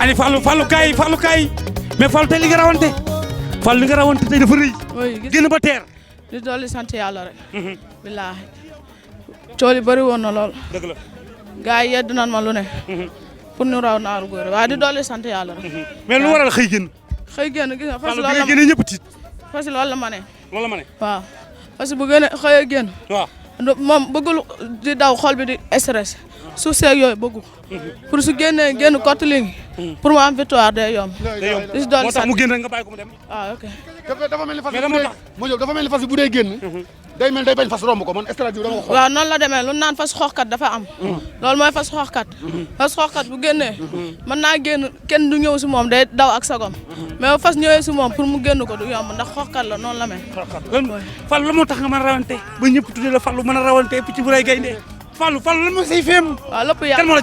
ani Fallou kaay mais Fallou tey li nga rawante Fallou li nga rawante tey dafa rëy. génn ba teer. di dolli sant yàlla rek. billaahi cooli bëri woon na lool. dëgg la. gars yi yedd nañ ma lu ne. pour ñu raw naaru góor waaye di dolli sant yàlla rek. mais lu waral xëy génn. xëy génn gis nga fas Fallou loolu la bi nga génnee ñëpp tiit. fas loolu la ma ne. loolu la ma ne. waaw parce que bu gën a xëyee génn. waaw. moom bëggul di daw xol bi di stress suuf seeg yooyu bëggu pour su génnee génn kott léegi pour mu am victoire day yomb. day yomb di si dolli moo tax sant mu génn rek nga bàyyi ko mu dem. waaw ok. dafa mel ni fas mais dama tax dafa mel ni fas bu dee génn. day mel day bañ fas romb ko man stratégie dama ko xool. waaw noonu la demee lu naan fas xooxkat dafa am. loolu mooy fas xooxkat. fas xooxkat bu génnee. mën naa génn kenn du ñëw si moom day daw ak sagom. mais fas ñëwee si moom pour mu génn ko du yomb ndax xooxkat la noonu la mel. Fallou la moo tax nga mën a rawante ba ñëpp tuddee la Fallou mën a rawante picc bu rëy gaynde Fallou lan moo say feem. waaw lépp yàlla